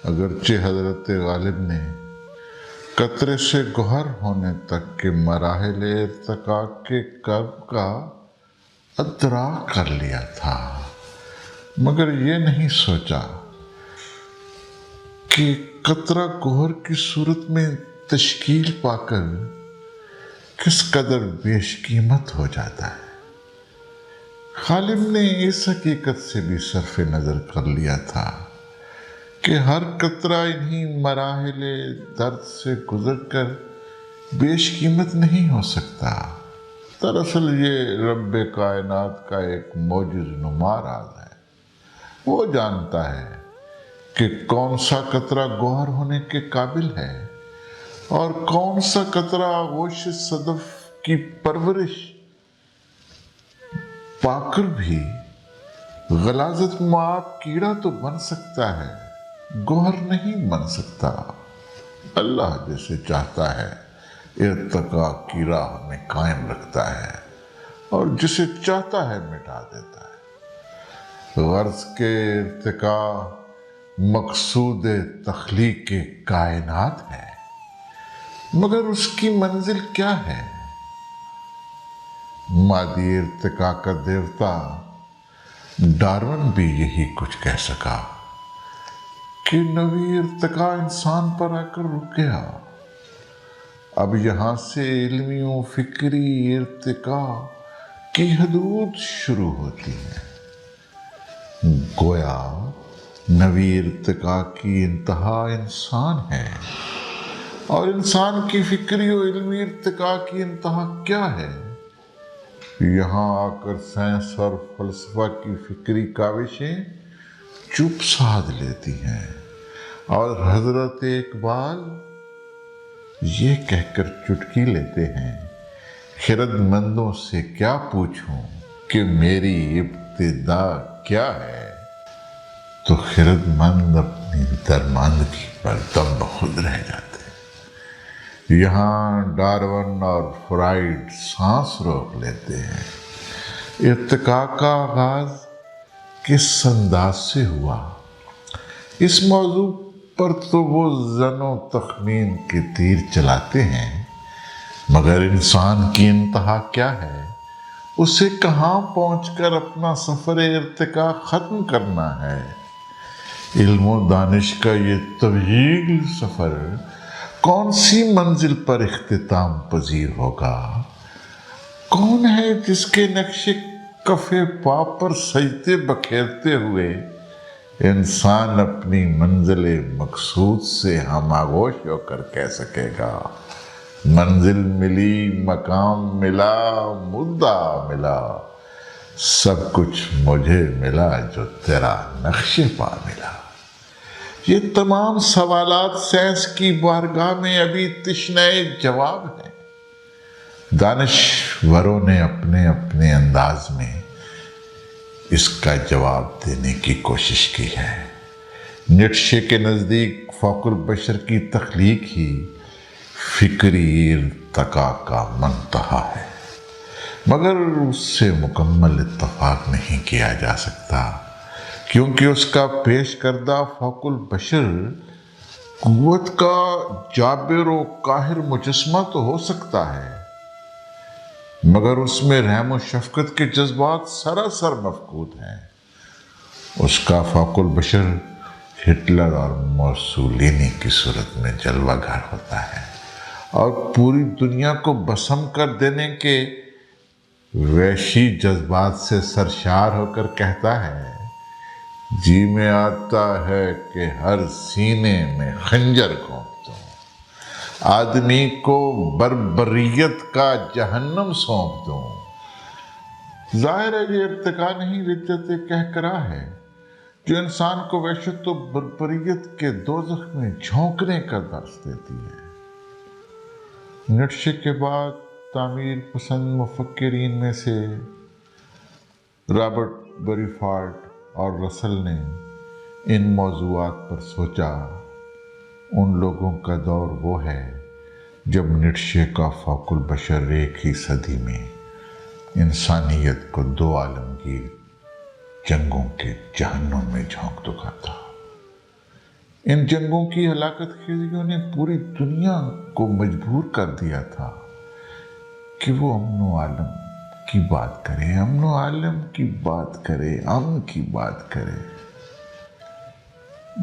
اگرچہ حضرت غالب نے قطرے سے گوہر ہونے تک کے مراحل ارتقاء کے کرب کا ادراک کر لیا تھا، مگر یہ نہیں سوچا کہ قطرہ گوہر کی صورت میں تشکیل پا کر کس قدر بیش قیمت ہو جاتا ہے۔ غالب نے اس حقیقت سے بھی صرف نظر کر لیا تھا کہ ہر قطرہ انہی مراحل درد سے گزر کر بیش قیمت نہیں ہو سکتا۔ دراصل یہ رب کائنات کا ایک معجز نما راز ہے۔ وہ جانتا ہے کہ کون سا قطرہ گوہر ہونے کے قابل ہے اور کون سا قطرہ آغوش صدف کی پرورش پا کر بھی غلاظت معاب کیڑا تو بن سکتا ہے، گوہر نہیں بن سکتا۔ اللہ جسے چاہتا ہے ارتقاء کی راہ میں قائم رکھتا ہے اور جسے چاہتا ہے مٹا دیتا ہے۔ غرض کے ارتقاء مقصود تخلیق کائنات ہے، مگر اس کی منزل کیا ہے؟ مادی ارتقاء کا دیوتا ڈارون بھی یہی کچھ کہہ سکا کہ نوی ارتقاء انسان پر آ کر رک گیا۔ اب یہاں سے علمی و فکری ارتقاء کی حدود شروع ہوتی ہیں۔ گویا نوی ارتقاء کی انتہا انسان ہے، اور انسان کی فکری و علمی ارتقاء کی انتہا کیا ہے؟ یہاں آ کر سائنس اور فلسفہ کی فکری کاوشیں چپ سادھ لیتی ہیں، اور حضرت اقبال یہ کہہ کر چٹکی لیتے ہیں، خرد مندوں سے کیا پوچھوں کہ میری ابتدا کیا ہے؟ تو خرد مند اپنی درماندگی پر دم بخود رہ جاتے ہیں۔ یہاں ڈارون اور فرائیڈ سانس روک لیتے ہیں۔ ارتقاء کا آغاز کس انداز سے ہوا؟ اس موضوع پر تو وہ ظن و تخمین کے تیر چلاتے ہیں، مگر انسان کی انتہا کیا ہے؟ اسے کہاں پہنچ کر اپنا سفر ارتقاء ختم کرنا ہے؟ علم و دانش کا یہ طویل سفر کون سی منزل پر اختتام پذیر ہوگا؟ کون ہے جس کے نقش کف پا پر سجدے بکھیرتے ہوئے انسان اپنی منزل مقصود سے ہم آغوش ہو کر کہہ سکے گا، منزل ملی، مقام ملا، مدعا ملا، سب کچھ مجھے ملا جو تیرا نقش پا ملا۔ یہ تمام سوالات سائنس کی بارگاہ میں ابھی تشنۂ جواب ہیں۔ دانشوروں نے اپنے اپنے انداز میں اس کا جواب دینے کی کوشش کی ہے۔ نیٹشے کے نزدیک فوق البشر کی تخلیق ہی فکری ارتقاء کا منتہا ہے، مگر اس سے مکمل اتفاق نہیں کیا جا سکتا، کیونکہ اس کا پیش کردہ فوق البشر قوت کا جابر و قاہر مجسمہ تو ہو سکتا ہے، مگر اس میں رحم و شفقت کے جذبات سراسر مفقود ہیں۔ اس کا فوق البشر ہٹلر اور موسولینی کی صورت میں جلوہ گر ہوتا ہے، اور پوری دنیا کو بسم کر دینے کے وحشی جذبات سے سرشار ہو کر کہتا ہے، جی میں آتا ہے کہ ہر سینے میں خنجر گھونپ دوں، آدمی کو بربریت کا جہنم سونپ دوں۔ ظاہر ہے یہ ارتقاء نہیں، ردت کہکرا ہے جو انسان کو وحشت و بربریت کے دوزخ میں جھونکنے کا درس دیتی ہے۔ نیٹشے کے بعد تعمیر پسند مفکرین میں سے رابرٹ بریفارڈ اور رسل نے ان موضوعات پر سوچا۔ ان لوگوں کا دور وہ ہے جب نیٹشے کا فوق البشر ایک ہی صدی میں انسانیت کو دو عالمگیر جنگوں کے جہنم میں جھونک چکا تھا۔ ان جنگوں کی ہلاکت خیزیوں نے پوری دنیا کو مجبور کر دیا تھا کہ وہ امن و عالم کی بات کرے، امن و عالم کی بات کرے، امن کی بات کرے۔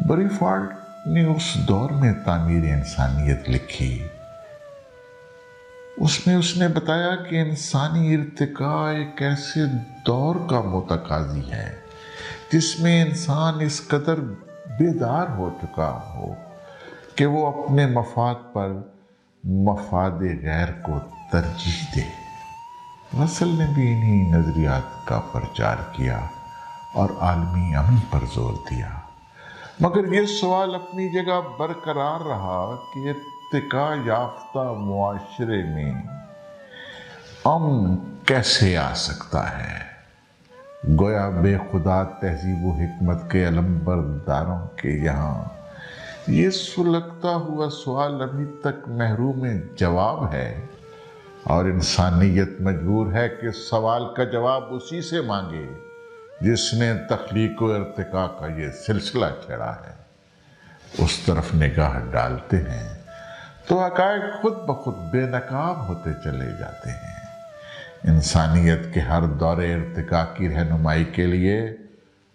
بری فالٹ نے اس دور میں تعمیر انسانیت لکھی۔ اس نے بتایا کہ انسانی ارتقاء ایک ایسے دور کا متقاضی ہے جس میں انسان اس قدر بیدار ہو چکا ہو کہ وہ اپنے مفاد پر مفاد غیر کو ترجیح دے۔ رسل نے بھی انہی نظریات کا پرچار کیا اور عالمی امن پر زور دیا، مگر یہ سوال اپنی جگہ برقرار رہا کہ ارتقاء یافتہ معاشرے میں امن کیسے آ سکتا ہے؟ گویا بے خدا تہذیب و حکمت کے علمبرداروں کے یہاں یہ سلگتا ہوا سوال ابھی تک محروم جواب ہے، اور انسانیت مجبور ہے کہ سوال کا جواب اسی سے مانگے جس نے تخلیق و ارتقاء کا یہ سلسلہ چھیڑا ہے۔ اس طرف نگاہ ڈالتے ہیں تو حقائق خود بخود بے نقاب ہوتے چلے جاتے ہیں۔ انسانیت کے ہر دور ارتقاء کی رہنمائی کے لیے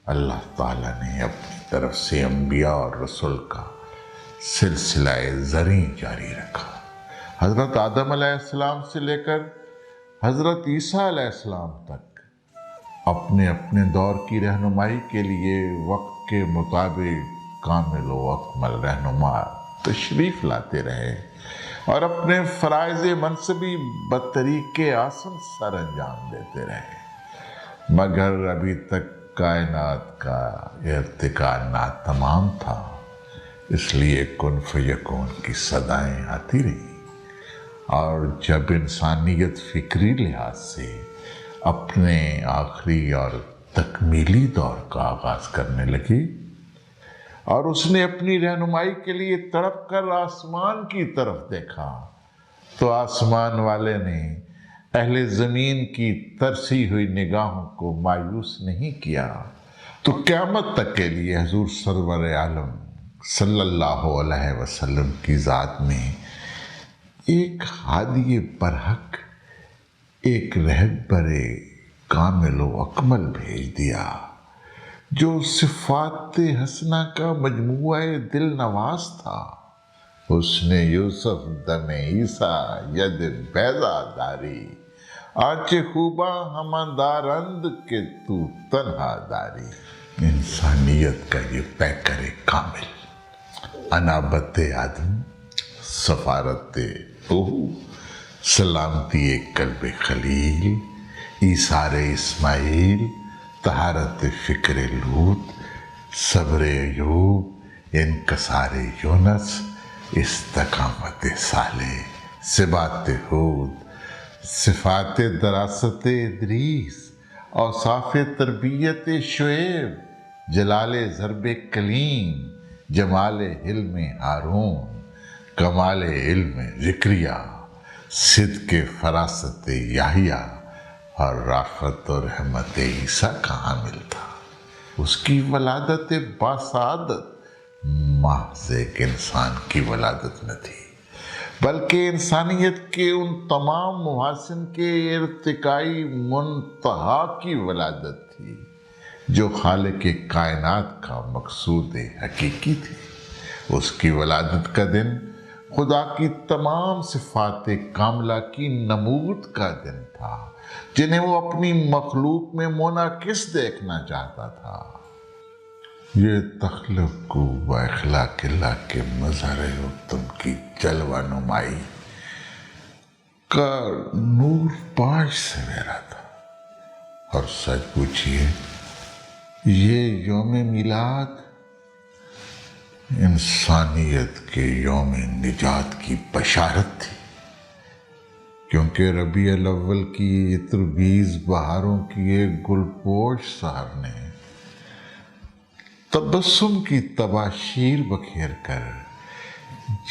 اللہ تعالیٰ نے اپنی طرف سے انبیاء اور رسول کا سلسلہ زرعی جاری رکھا۔ حضرت آدم علیہ السلام سے لے کر حضرت عیسیٰ علیہ السلام تک اپنے اپنے دور کی رہنمائی کے لیے وقت کے مطابق کامل و اکمل رہنما تشریف لاتے رہے اور اپنے فرائض منصبی بطریق آسن سر انجام دیتے رہے، مگر ابھی تک کائنات کا ارتقاء ناتمام تھا، اس لیے کن فیکون کی صدائیں آتی رہی۔ اور جب انسانیت فکری لحاظ سے اپنے آخری اور تکمیلی دور کا آغاز کرنے لگی اور اس نے اپنی رہنمائی کے لیے تڑپ کر آسمان کی طرف دیکھا، تو آسمان والے نے اہل زمین کی ترسی ہوئی نگاہوں کو مایوس نہیں کیا، تو قیامت تک کے لیے حضور سرور عالم صلی اللہ علیہ وسلم کی ذات میں ایک ہادی برحق، ایک رہبر کامل و اکمل بھیج دیا جو صفات حسنہ کا مجموعہ دل نواز تھا۔ اس نے یوسف دم عیسیٰ ید بیضا داری، آنچ خوباں ہماں دارند کہ تو تنہا داری۔ انسانیت کا یہ پیکر کامل، انابت آدم، سفارت روح، سلامتی قلب خلیل، ایثار اسماعیل، طہارت فکر لوط، صبر ایوب، انکسار یونس، استقامت صالح، ثبات ہود، صفات دراست ادریس، اوصاف تربیت شعیب، جلال ضرب کلیم، جمال حلم ہارون، کمال علم زکریا، صدق فراست یحییٰ اور رافت و رحمت عیسیٰ کا حامل تھا۔ اس کی ولادت باسعادت محض ایک انسان کی ولادت نہ تھی، بلکہ انسانیت کے ان تمام محاسن کے ارتقائی منتہا کی ولادت تھی جو خالق کائنات کا مقصود حقیقی تھی۔ اس کی ولادت کا دن خدا کی تمام صفات کاملہ کی نمود کا دن تھا جنہیں وہ اپنی مخلوق میں منعکس دیکھنا چاہتا تھا۔ یہ تخلق و اخلاق اللہ کے مظہر اتم کی جلوہ نمائی کا نور پاش سویرا تھا۔ اور سچ پوچھئے، یہ یوم میلاد انسانیت کے یوم نجات کی بشارت تھی، کیونکہ ربیع الاول کی عطربیز بہاروں کی ایک گلپوش سحر نے تبسم کی تباشیر بکھیر کر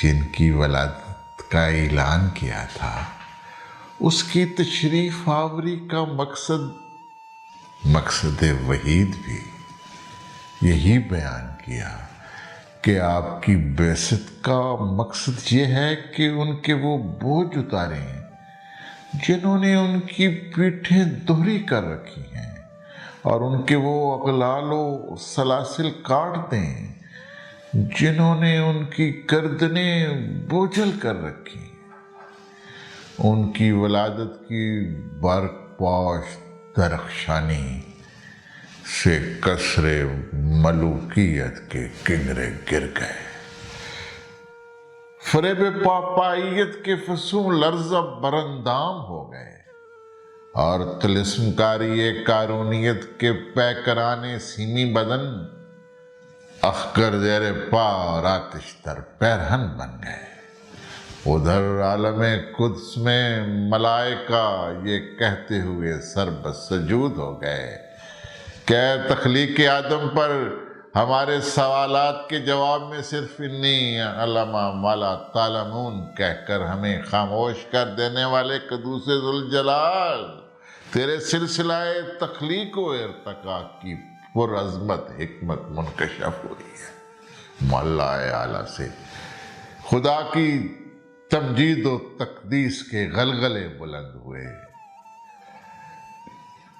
جن کی ولادت کا اعلان کیا تھا، اس کی تشریف آوری کا مقصد وحید بھی یہی بیان کیا کہ آپ کی بعثت کا مقصد یہ ہے کہ ان کے وہ بوجھ اتاریں جنہوں نے ان کی پیٹھیں دوہری کر رکھی ہیں، اور ان کے وہ اغلال و سلاسل کاٹ دیں جنہوں نے ان کی گردنیں بوجھل کر رکھی ہیں۔ ان کی ولادت کی برق پوش درخشانی سے کسر ملوکیت کے کنگرے گر گئے، فریب پاپائیت کے فسون لرزہ برندام ہو گئے، اور طلسم کاری قارونیت کے پیکرانے سیمی بدن اخگر زیر پا اور آتش در پیرہن بن گئے۔ ادھر عالم قدس میں ملائکہ یہ کہتے ہوئے سر بسجود ہو گئے کہ اے تخلیق آدم پر ہمارے سوالات کے جواب میں صرف انی علم ما لا تعلمون کہہ کر ہمیں خاموش کر دینے والے قدوس ذوالجلال تیرے سلسلہ تخلیق و ارتقاء کی پرعظمت حکمت منکشف ہوئی ہے۔ مولا اعلیٰ سے خدا کی تمجید و تقدیس کے غلغلے بلند ہوئے۔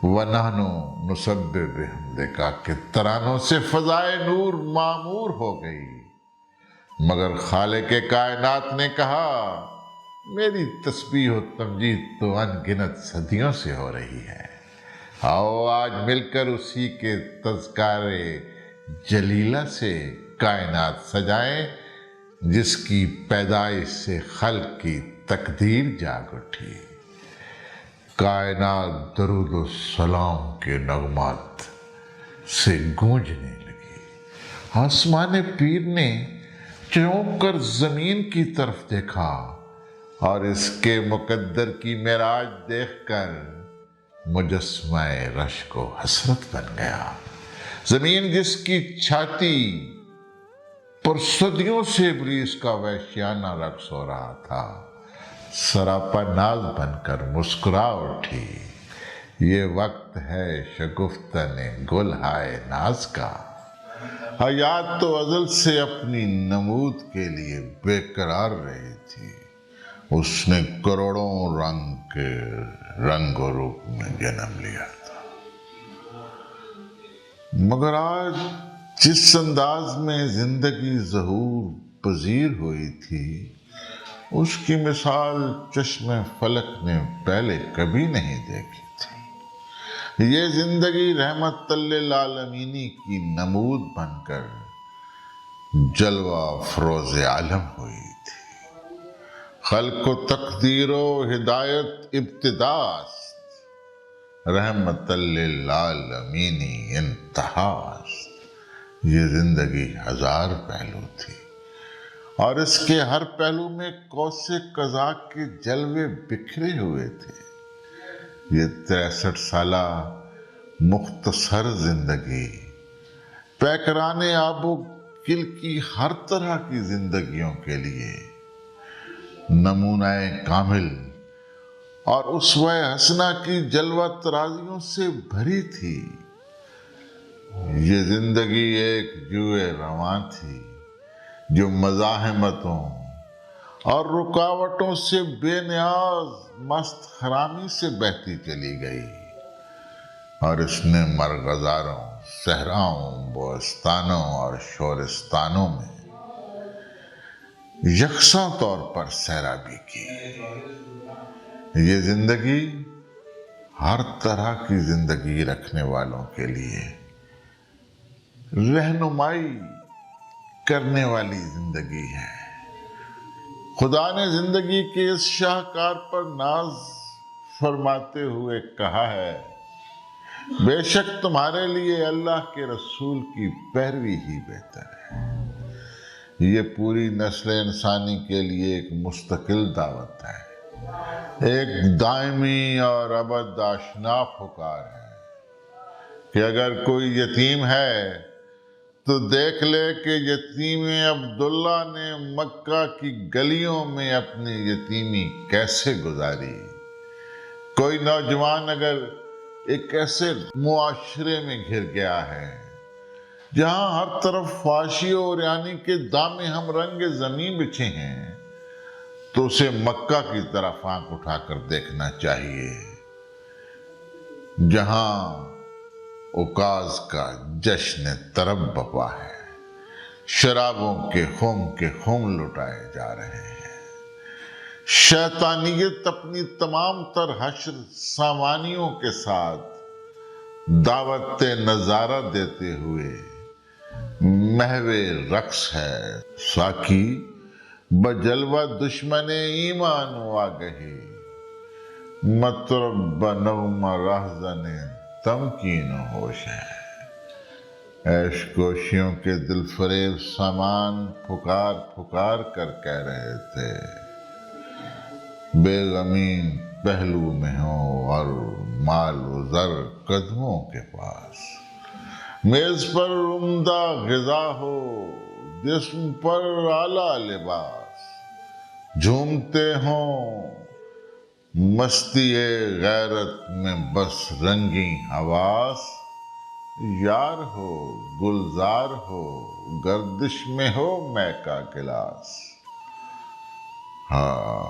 وَنَحْنُ نُسَبِّحُ بِحَمْدِكَ کہ ترانوں سے فضائے نور معمور ہو گئی، مگر خالق کائنات نے کہا میری تسبیح و تمجید تو ان گنت صدیوں سے ہو رہی ہے، آؤ آج مل کر اسی کے تذکارے جلیلہ سے کائنات سجائیں جس کی پیدائش سے خلق کی تقدیر جاگ اٹھی۔ کائنات درود و سلام کے نغمات سے گونجنے لگی۔ آسمان پیر نے چونک کر زمین کی طرف دیکھا اور اس کے مقدر کی معراج دیکھ کر مجسمہ رشک و حسرت بن گیا۔ زمین جس کی چھاتی پر صدیوں سے ابلیس کا وحشیانہ رقص ہو رہا تھا، سراپا ناز بن کر مسکرا اٹھی۔ یہ وقت ہے شگفتن گل ہائے ناز کا، حیات تو ازل سے اپنی نمود کے لیے بے قرار رہی تھی، اس نے کروڑوں رنگ کے رنگ و روپ میں جنم لیا تھا، مگر آج جس انداز میں زندگی ظہور پذیر ہوئی تھی اس کی مثال چشم فلک نے پہلے کبھی نہیں دیکھی تھی۔ یہ زندگی رحمت للعالمینی کی نمود بن کر جلوہ فروز عالم ہوئی تھی۔ خلق و تقدیر و ہدایت ابتداست، رحمت للعالمینی انتہاست۔ یہ زندگی ہزار پہلو تھی اور اس کے ہر پہلو میں قوس قزح کے جلوے بکھرے ہوئے تھے۔ یہ 63 سالہ مختصر زندگی پیکران آب و گل کی ہر طرح کی زندگیوں کے لیے نمونہ کامل اور اسوہ حسنہ کی جلوہ ترازیوں سے بھری تھی۔ یہ زندگی ایک جوئے رواں تھی جو مزاحمتوں اور رکاوٹوں سے بے نیاز مست خرامی سے بہتی چلی گئی، اور اس نے مرغزاروں، صحراؤں، بوستانوں اور شورستانوں میں یکساں طور پر سیرابی کی۔ یہ زندگی ہر طرح کی زندگی رکھنے والوں کے لیے رہنمائی کرنے والی زندگی ہے۔ خدا نے زندگی کے اس شاہکار پر ناز فرماتے ہوئے کہا ہے بے شک تمہارے لیے اللہ کے رسول کی پیروی ہی بہتر ہے۔ یہ پوری نسل انسانی کے لیے ایک مستقل دعوت ہے، ایک دائمی اور ابد آشنا پکار ہے کہ اگر کوئی یتیم ہے تو دیکھ لے کہ یتیم عبداللہ نے مکہ کی گلیوں میں اپنی یتیمی کیسے گزاری۔ کوئی نوجوان اگر ایک ایسے معاشرے میں گھر گیا ہے جہاں ہر طرف فحاشی اور یعنی کے دامے ہم رنگ زمین بچھے ہیں، تو اسے مکہ کی طرف آنکھ اٹھا کر دیکھنا چاہیے، جہاں اوکاز کا جشن طرب بپا ہے، شرابوں کے خم لٹائے جا رہے ہیں، شیطانیت اپنی تمام تر حشر سامانیوں کے ساتھ دعوت نظارہ دیتے ہوئے محو رقص ہے۔ ساکی بجلوہ دشمن ایمان واگہی، مطرب بنغمہ راہزن تمکین ہوش ہے۔ عیش کوشیوں کے دل فریب سامان پھکار پھکار کر کہہ رہے تھے، بے غمی پہلو میں ہو اور مال و زر قدموں کے پاس، میز پر عمدہ غذا ہو، جسم پر اعلیٰ لباس، جھومتے ہوں مستی غیرت میں بس رنگی حواس، یار ہو گلزار ہو گردش میں ہو مے کا گلاس۔ ہاں،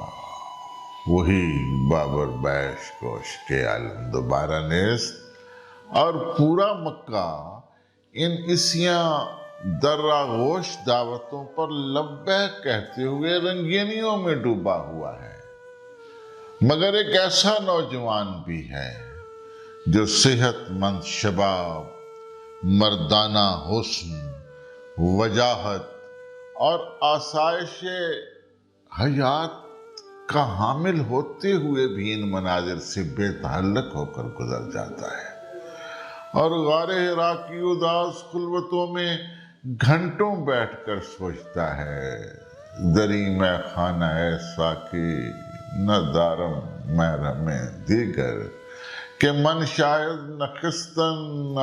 وہی بابر بیش کوش کے عالم دوبارہ نیست، اور پورا مکہ ان اسیاں دراغوش دعوتوں پر لبیک کہتے ہوئے رنگینیوں میں ڈوبا ہوا ہے، مگر ایک ایسا نوجوان بھی ہے جو صحت مند شباب، مردانہ حسن، وجاہت اور آسائش حیات کا حامل ہوتے ہوئے بھی ان مناظر سے بے تعلق ہو کر گزر جاتا ہے، اور غار حرا کی اداس خلوتوں میں گھنٹوں بیٹھ کر سوچتا ہے، دری میں خانہ ہے ساکی نہ دارم محرم دیگر، کہ من شاید نخستن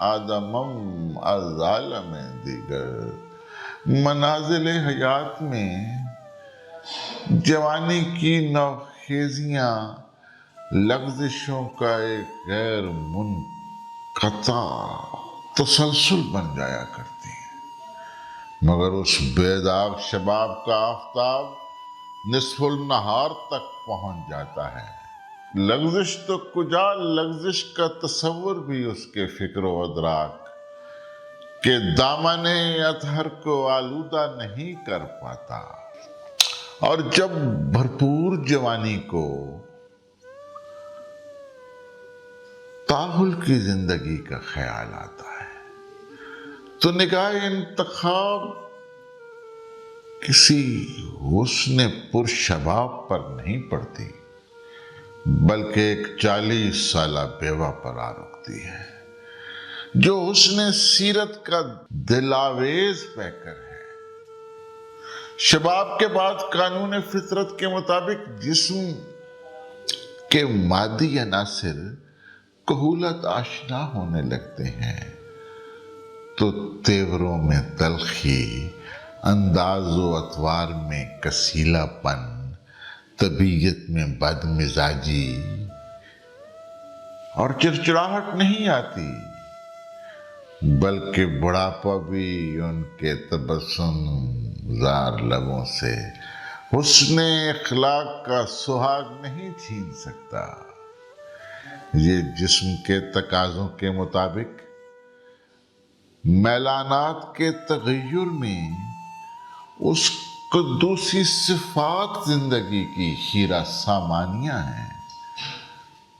آدمم از عالم دیگر۔ منازل حیات میں جوانی کی نوخیزیاں لغزشوں کا ایک غیر منقطع تسلسل بن جایا کرتی ہیں، مگر اس بے داغ شباب کا آفتاب نصف النہار تک پہنچ جاتا ہے۔ لغزش تو کجا، لغزش کا تصور بھی اس کے فکر و ادراک کے دامن اطہر کو آلودہ نہیں کر پاتا، اور جب بھرپور جوانی کو تاحل کی زندگی کا خیال آتا ہے تو نگاہ انتخاب کسی حسن پرشباب پر نہیں پڑتی، بلکہ ایک 40 سالہ بیوہ پر آ رکتی ہے، جو حسن سیرت کا دلاویز پیکر ہے۔ شباب کے بعد قانون فطرت کے مطابق جسم کے مادی عناصر کہولت آشنا ہونے لگتے ہیں، تو تیوروں میں تلخی، انداز و اطوار میں کسیلا پن، طبیعت میں بد مزاجی اور چڑچڑاہٹ نہیں آتی، بلکہ بڑھاپا بھی ان کے تبسم زار لبوں سے حسن اخلاق کا سہاگ نہیں چھین سکتا۔ یہ جسم کے تقاضوں کے مطابق میلانات کے تغیر میں اس قدوسی صفات زندگی کی ہیرا سامانیاں ہیں،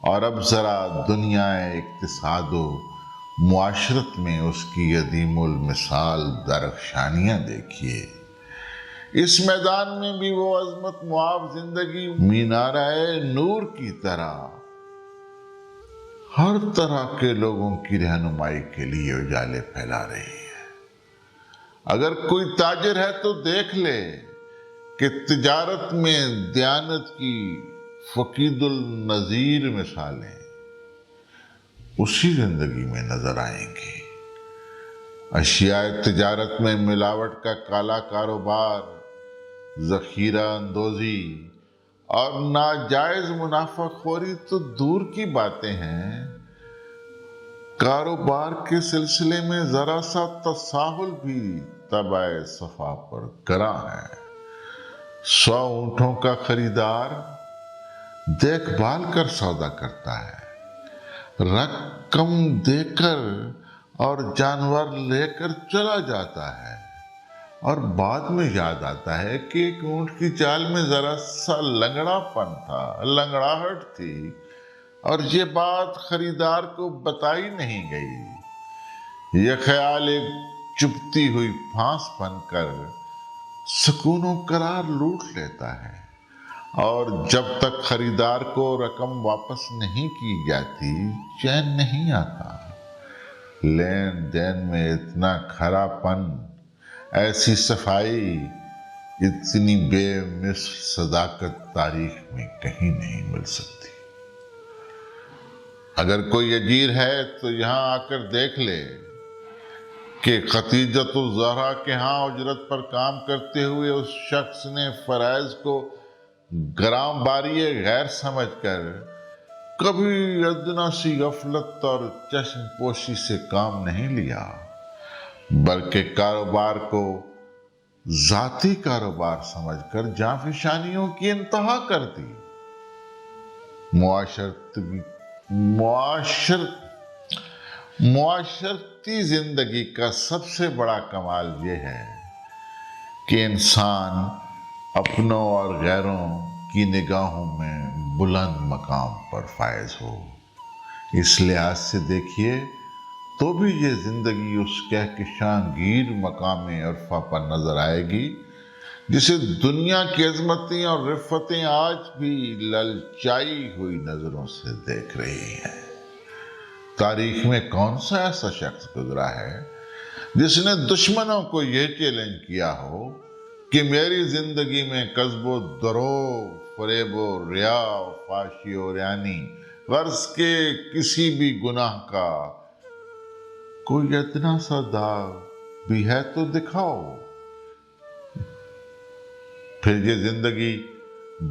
اور اب ذرا دنیا اقتصاد و معاشرت میں اس کی عدیم المثال درخشانیاں دیکھیے۔ اس میدان میں بھی وہ عظمت معاب زندگی مینارہ نور کی طرح ہر طرح کے لوگوں کی رہنمائی کے لیے اجالے پھیلا رہی ہے۔ اگر کوئی تاجر ہے تو دیکھ لے کہ تجارت میں دیانت کی فقید النظیر مثالیں اسی زندگی میں نظر آئیں گی۔ اشیاء تجارت میں ملاوٹ کا کالا کاروبار، ذخیرہ اندوزی اور ناجائز منافع خوری تو دور کی باتیں ہیں، کاروبار کے سلسلے میں ذرا سا تساہل بھی طبع صفا پر گراں ہے۔ 100 اونٹوں کا خریدار دیکھ بھال کر سودا کرتا ہے، رقم دے کر اور جانور لے کر چلا جاتا ہے، اور بعد میں یاد آتا ہے کہ ایک اونٹ کی چال میں ذرا سا لنگڑا پن تھا، لنگڑاہٹ تھی، اور یہ بات خریدار کو بتائی نہیں گئی۔ یہ خیال ایک چبھتی ہوئی پھانس بن کر سکون و قرار لوٹ لیتا ہے، اور جب تک خریدار کو رقم واپس نہیں کی جاتی چین نہیں آتا۔ لین دین میں اتنا کھرا پن، ایسی صفائی، اتنی بے مثل صداقت تاریخ میں کہیں نہیں مل سکتی۔ اگر کوئی اجیر ہے تو یہاں آ کر دیکھ لے کہ ختیجۃ الزہرا کے ہاں اجرت پر کام کرتے ہوئے اس شخص نے فرائض کو گرام باری غیر سمجھ کر کبھی ادنا سی غفلت اور چشم پوشی سے کام نہیں لیا، بلکہ کاروبار کو ذاتی کاروبار سمجھ کر جانفشانیوں کی انتہا کر دی۔ معاشرتی زندگی کا سب سے بڑا کمال یہ ہے کہ انسان اپنوں اور غیروں کی نگاہوں میں بلند مقام پر فائز ہو۔ اس لحاظ سے دیکھیے تو بھی یہ زندگی اس کہکشاں گیر مقام عرفہ پر نظر آئے گی جسے دنیا کی عظمتیں اور رفتیں آج بھی للچائی ہوئی نظروں سے دیکھ رہی ہیں۔ تاریخ میں کون سا ایسا شخص گزرا ہے جس نے دشمنوں کو یہ چیلنج کیا ہو کہ میری زندگی میں کذب و دروغ، فریب و ریا، فحاشی و ریانی غرض کے کسی بھی گناہ کا کوئی ادنا سا داغ بھی ہے تو دکھاؤ۔ پھر یہ زندگی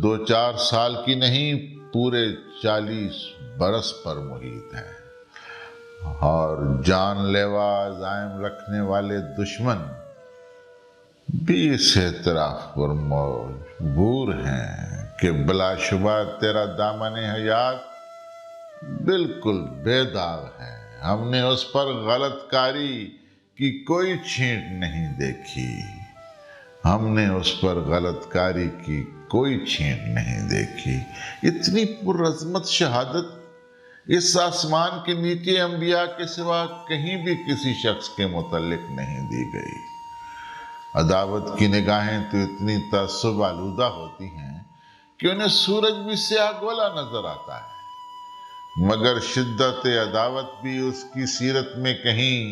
2-4 سال کی نہیں، پورے 40 برس پر محیط ہے، اور جان لیوا عزائم رکھنے والے دشمن بھی اس اعتراف پر مجبور ہیں کہ بلا شبہ تیرا دامن حیات بالکل بے داغ ہے، ہم نے اس پر غلط کاری کی کوئی چھینٹ نہیں دیکھی، ہم نے اس پر غلط کاری کی کوئی چھینٹ نہیں دیکھی۔ اتنی پرعظمت شہادت اس آسمان کے نیچے انبیاء کے سوا کہیں بھی کسی شخص کے متعلق نہیں دی گئی۔ عداوت کی نگاہیں تو اتنی تعصب آلودہ ہوتی ہیں کہ انہیں سورج بھی سیاہ گولا نظر آتا ہے، مگر شدت عداوت بھی اس کی سیرت میں کہیں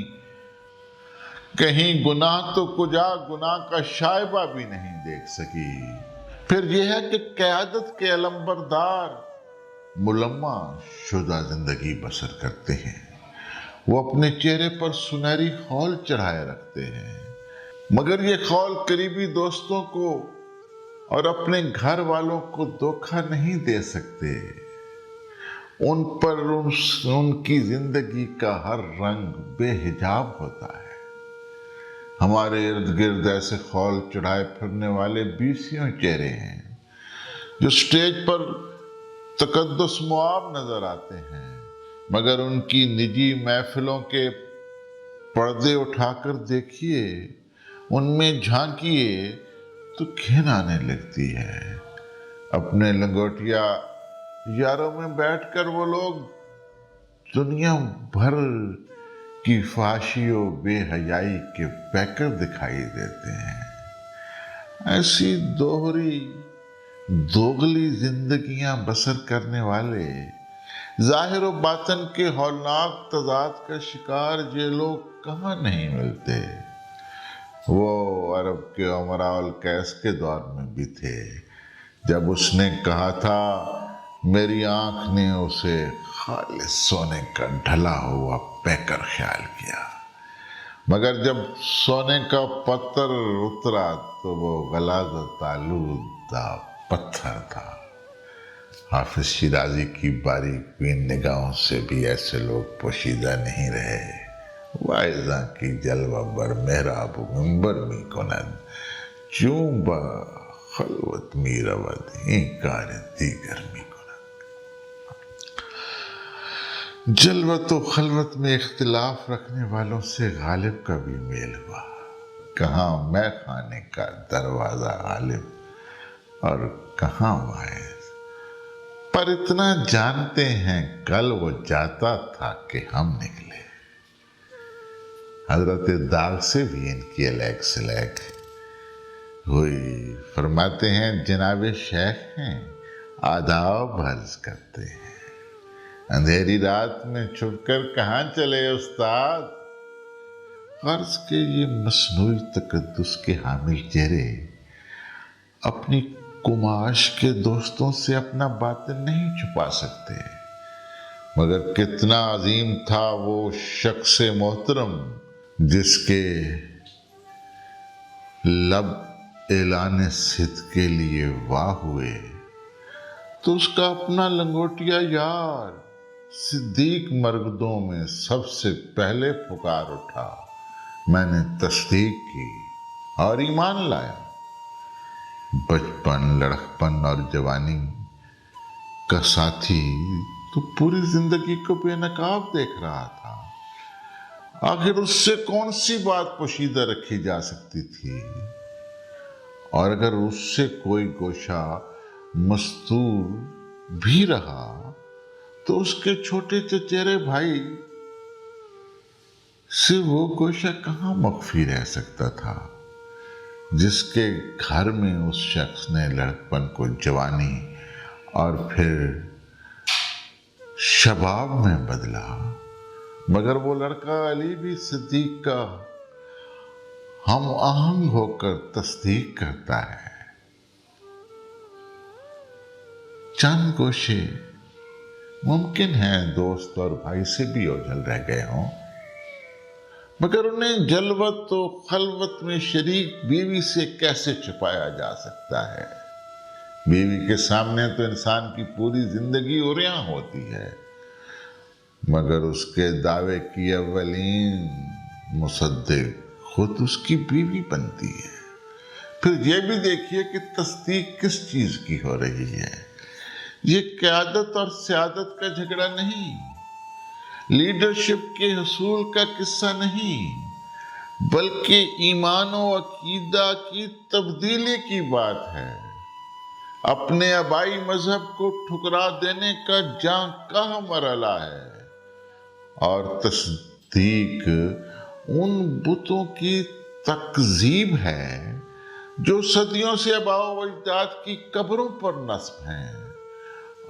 گناہ تو کجا گناہ کا شائبہ بھی نہیں دیکھ سکی۔ پھر یہ ہے کہ قیادت کے علمبردار ملمع شدہ زندگی بسر کرتے ہیں، وہ اپنے چہرے پر سنہری خول چڑھائے رکھتے ہیں، مگر یہ خول قریبی دوستوں کو اور اپنے گھر والوں کو دھوکہ نہیں دے سکتے۔ ان پر ان کی زندگی کا ہر رنگ بے حجاب ہوتا ہے۔ ہمارے ارد گرد ایسے خول چڑھائے پھرنے والے 20 چہرے ہیں جو سٹیج پر تقدس مواب نظر آتے ہیں، مگر ان کی نجی محفلوں کے پردے اٹھا کر دیکھیے، ان میں جھانکیے تو گھن آنے لگتی ہے۔ اپنے لنگوٹیا یاروں میں بیٹھ کر وہ لوگ دنیا بھر کی فحاشی و بے حیائی کے پیکر دکھائی دیتے ہیں۔ ایسی دوغلی زندگیاں بسر کرنے والے ظاہر و باطن کے ہولناک تضاد کا شکار یہ لوگ کہاں نہیں ملتے۔ وہ عرب کے امراء القیس کے دور میں بھی تھے، جب اس نے کہا تھا میری آنکھ نے اسے خالص سونے کا ڈھلا ہوا پیکر خیال کیا، مگر جب سونے کا پتھر اترا تو وہ غلاظت آلودہ پتھر تھا۔ حافظ شیرازی کی باریک بین نگاہوں سے بھی ایسے لوگ پوشیدہ نہیں رہے۔ واعظاں کی جلوہ بر محراب و منبر می کند، چون با خلوت می رود این کار دیگر می کند۔ جلوت و خلوت میں اختلاف رکھنے والوں سے غالب کا بھی میل ہوا۔ کہاں میں خانے کا دروازہ غالب اور کہاں واعظ، پر اتنا جانتے ہیں کل وہ جاتا تھا کہ ہم نکلے۔ حضرت داغ سے بھی ان کی الیک سلیک ہوئی۔ فرماتے ہیں جناب شیخ ہیں، آداب عرض کرتے ہیں، اندھیری رات میں چھپ کر کہاں چلے استاد؟ غرض کے یہ مصنوعی تقدس کے حامل چہرے اپنی کماش کے دوستوں سے اپنا باطن نہیں چھپا سکتے، مگر کتنا عظیم تھا وہ شخص محترم جس کے لب اعلان صدق کے لیے واہ ہوئے تو اس کا اپنا لنگوٹیا یار صدیق مرگدوں میں سب سے پہلے پکار اٹھا۔ میں نے تصدیق کی اور ایمان لایا۔ بچپن، لڑکپن اور جوانی کا ساتھی تو پوری زندگی کو بے نقاب دیکھ رہا تھا۔ آخر اس سے کون سی بات پوشیدہ رکھی جا سکتی تھی؟ اور اگر اس سے کوئی گوشہ مستور بھی رہا تو اس کے چھوٹے چچیرے بھائی سے وہ گوشہ کہاں مخفی رہ سکتا تھا جس کے گھر میں اس شخص نے لڑکپن کو جوانی اور پھر شباب میں بدلا۔ مگر وہ لڑکا علی بھی صدیق کا ہم آہنگ ہو کر تصدیق کرتا ہے۔ چند گوشے ممکن ہے دوست اور بھائی سے بھی اوجھل رہ گئے ہوں، مگر انہیں جلوت و خلوت میں شریک بیوی سے کیسے چھپایا جا سکتا ہے؟ بیوی کے سامنے تو انسان کی پوری زندگی عریاں ہوتی ہے، مگر اس کے دعوے کی اولین مصدق خود اس کی بیوی بنتی ہے۔ پھر یہ بھی دیکھیے کہ تصدیق کس چیز کی ہو رہی ہے۔ یہ قیادت اور سیادت کا جھگڑا نہیں، لیڈرشپ کے حصول کا قصہ نہیں، بلکہ ایمان و عقیدہ کی تبدیلی کی بات ہے۔ اپنے آبائی مذہب کو ٹھکرا دینے کا جاں کہاں مرحلہ ہے، اور تصدیق ان بتوں کی تکذیب ہے جو صدیوں سے آباء و اجداد کی قبروں پر نصب ہیں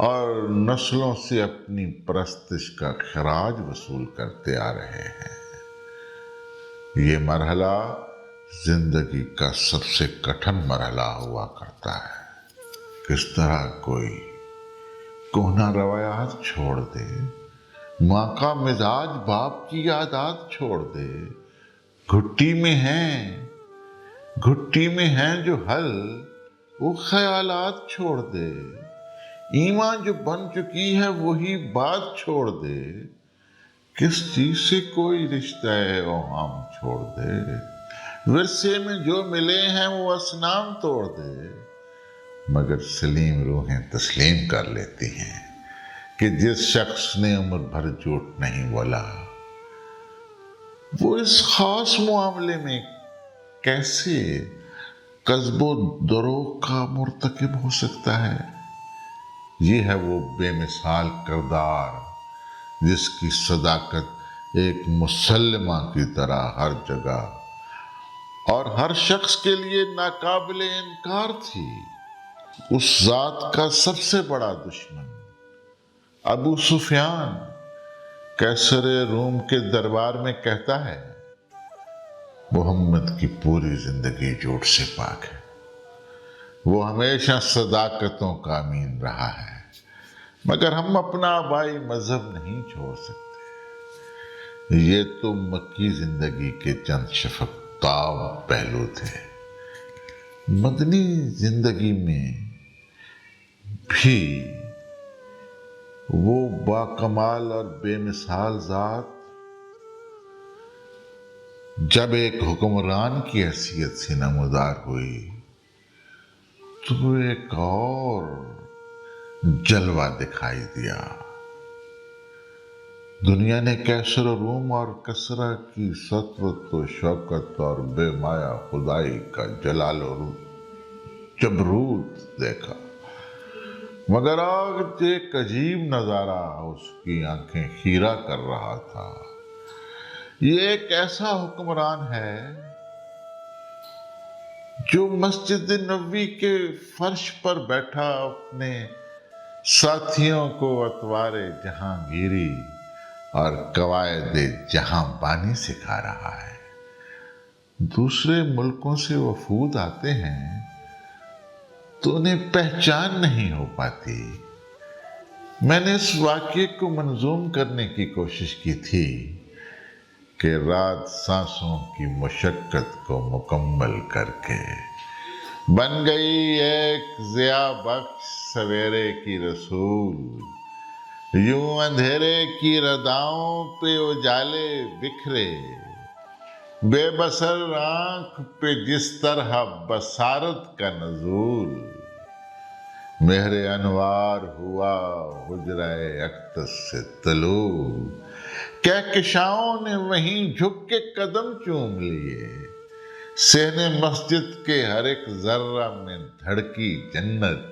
اور نسلوں سے اپنی پرستش کا خراج وصول کرتے آ رہے ہیں۔ یہ مرحلہ زندگی کا سب سے کٹھن مرحلہ ہوا کرتا ہے۔ کس طرح کوئی کہنہ روایات چھوڑ دے، ماں کا مزاج باپ کی عادات چھوڑ دے، گھٹی میں ہیں جو حل وہ خیالات چھوڑ دے، ایمان جو بن چکی ہے وہی بات چھوڑ دے، کس چیز سے کوئی رشتہ اوہام چھوڑ دے، ورثے میں جو ملے ہیں وہ اصنام توڑ دے، مگر سلیم روحیں تسلیم کر لیتی ہیں کہ جس شخص نے عمر بھر جھوٹ نہیں بولا وہ اس خاص معاملے میں کیسے کذب و دروغ کا مرتکب ہو سکتا ہے؟ یہ ہے وہ بے مثال کردار جس کی صداقت ایک مسلمہ کی طرح ہر جگہ اور ہر شخص کے لیے ناقابل انکار تھی۔ اس ذات کا سب سے بڑا دشمن ابو سفیان قیصر روم کے دربار میں کہتا ہے، محمد کی پوری زندگی جھوٹ سے پاک ہے، وہ ہمیشہ صداقتوں کا امین رہا ہے، مگر ہم اپنا آبائی مذہب نہیں چھوڑ سکتے۔ یہ تو مکی زندگی کے چند شفقتاب پہلو تھے۔ مدنی زندگی میں بھی وہ باکمال اور بے مثال ذات جب ایک حکمران کی حیثیت سے نمودار ہوئی تو ایک اور جلوہ دکھائی دیا۔ دنیا نے کیسر و روم اور کسرا کی سطوت و شوکت اور بے مایا خدائی کا جلال و جبروت دیکھا، مگر آج ایک عجیب نظارہ اس کی آنکھیں خیرہ کر رہا تھا۔ یہ ایک ایسا حکمران ہے جو مسجد نبوی کے فرش پر بیٹھا اپنے ساتھیوں کو اطوار جہانگیری اور قواعد جہاں بانی سکھا رہا ہے۔ دوسرے ملکوں سے وفود آتے ہیں تو انہیں پہچان نہیں ہو پاتی۔ میں نے اس واقعے کو منظوم کرنے کی کوشش کی تھی کہ رات سانسوں کی مشقت کو مکمل کر کے بن گئی ایک ضیاء بخش سویرے کی رسول، یوں اندھیرے کی رداؤں پہ اجالے بکھرے، بے بصر آنکھ پہ جس طرح بصارت کا نزول، مہر انوار ہوا حجرہ اقدس سے طلوع، کہکشاؤں نے وہیں جھک کے قدم چوم لیے، صحن مسجد کے ہر ایک ذرہ میں دھڑکی جنت،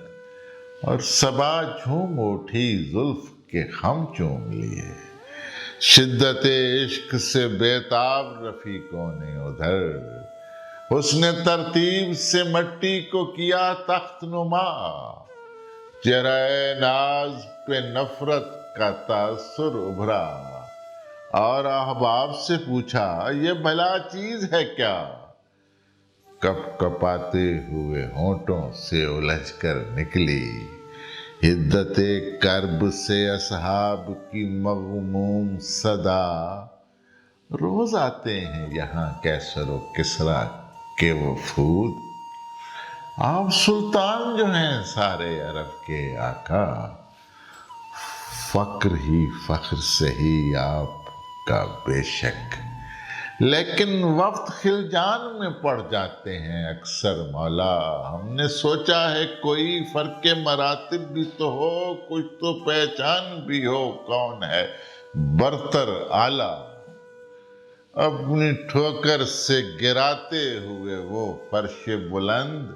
اور صبا جھوم اٹھی زلف کے خم چوم لیے، شدت عشق سے بیتاب رفیقوں نے ادھر حسن ترتیب سے مٹی کو کیا تخت نما، چہرہ ناز پہ نفرت کا تاثر ابھرا، اور احباب سے پوچھا یہ بھلا چیز ہے کیا، کپ کپاتے ہوئے ہونٹوں سے الجھ کر نکلی حدت کرب سے اصحاب کی مغموم صدا، روز آتے ہیں یہاں کیسر و کسریٰ کے وفود، آپ سلطان جو ہیں سارے عرب کے آقا، فخر ہی فخر سے ہی آپ کا بے شک، لیکن وقت خلجان میں پڑ جاتے ہیں اکثر مولا، ہم نے سوچا ہے کوئی فرق مراتب بھی تو ہو، کچھ تو پہچان بھی ہو، کون ہے برتر اعلیٰ، اپنی ٹھوکر سے گراتے ہوئے وہ فرش بلند،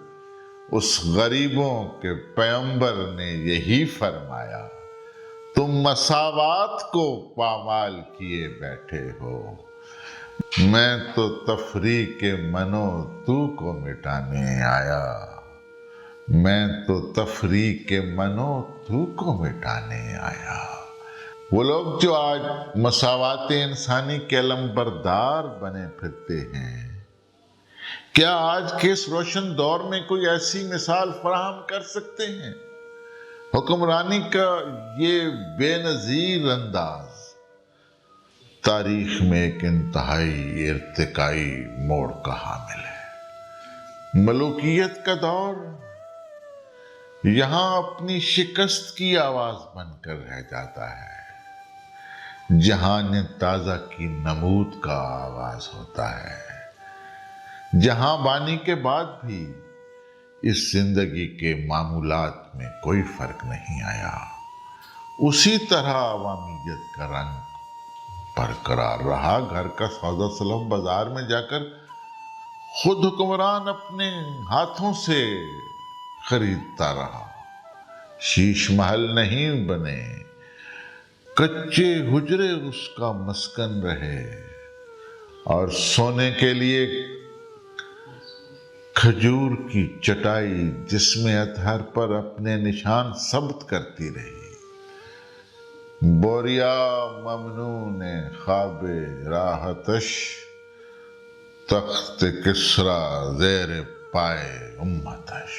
اس غریبوں کے پیغمبر نے یہی فرمایا، تم مساوات کو پامال کیے بیٹھے ہو، میں تو تفریق منو تو کو مٹانے آیا، میں تو تفریق منو تو کو مٹانے آیا۔ وہ لوگ جو آج مساوات انسانی کے علم بردار بنے پھرتے ہیں، کیا آج کے اس روشن دور میں کوئی ایسی مثال فراہم کر سکتے ہیں؟ حکمرانی کا یہ بے نظیر انداز تاریخ میں ایک انتہائی ارتقائی موڑ کا حامل ہے۔ ملوکیت کا دور یہاں اپنی شکست کی آواز بن کر رہ جاتا ہے، جہان تازہ کی نمود کا آغاز ہوتا ہے، جہاں بانی کے بعد بھی اس زندگی کے معمولات میں کوئی فرق نہیں آیا، اسی طرح عوامیت کا رنگ برقرار رہا، گھر کا سودا سلف بازار میں جا کر خود حکمران اپنے ہاتھوں سے خریدتا رہا، شیش محل نہیں بنے، کچے حجرے اس کا مسکن رہے، اور سونے کے لیے کھجور کی چٹائی جس میں اطہر پر اپنے نشان ثبت کرتی رہی، بوریا ممنون خواب راحتش، تخت کسریٰ زیر پائے امتش،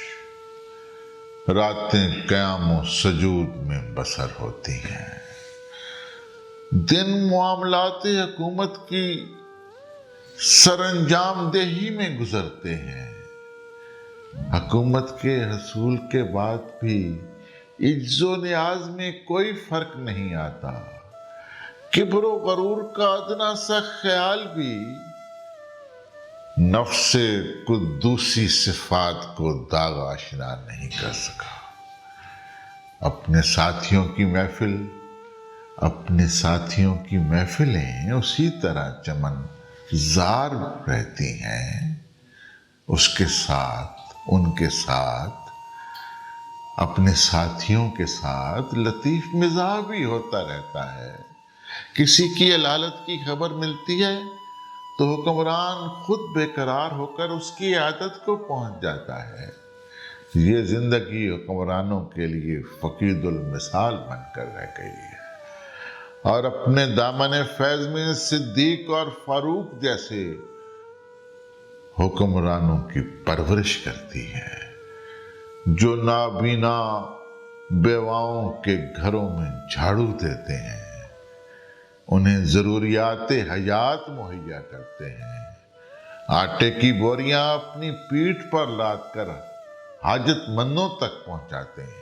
راتیں قیام و سجود میں بسر ہوتی ہیں، دن معاملات حکومت کی سرانجام دہی میں گزرتے ہیں، حکومت کے حصول کے بعد بھی عجز و نیاز میں کوئی فرق نہیں آتا، کبر و غرور کا ادنا سا خیال بھی نفس قدوسی صفات کو داغ آشنا نہیں کر سکا۔ اپنے ساتھیوں کی محفلیں اسی طرح چمن زار رہتی ہیں، ان کے ساتھ اپنے ساتھیوں کے ساتھ لطیف مزاح بھی ہوتا رہتا ہے۔ کسی کی علالت کی خبر ملتی ہے تو حکمران خود بے قرار ہو کر اس کی عیادت کو پہنچ جاتا ہے۔ یہ زندگی حکمرانوں کے لیے فقید المثال بن کر رہ گئی ہے، اور اپنے دامن فیض میں صدیق اور فاروق جیسے حکمرانوں کی پرورش کرتی ہے، جو نابینا بیواؤں کے گھروں میں جھاڑو دیتے ہیں، انہیں ضروریات حیات مہیا کرتے ہیں، آٹے کی بوریاں اپنی پیٹھ پر لاد کر حاجت مندوں تک پہنچاتے ہیں۔